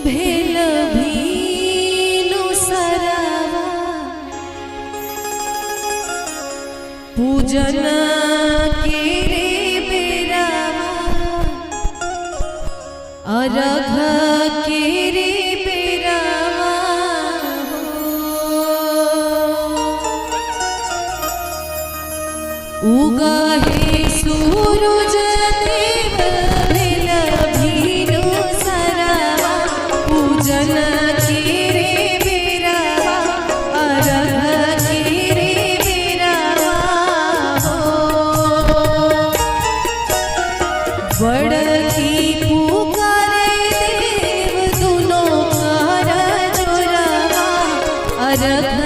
भेल भीनु सरवा पूजन के रे बेरावा अरघ के रे बेरावा उगा हे सूरज देव भेल भीनु सरवा पूजन के रे बेरावा अरघ के रे बेरावा बड़की पुकारे देव दुनो कर जोरावा अरघ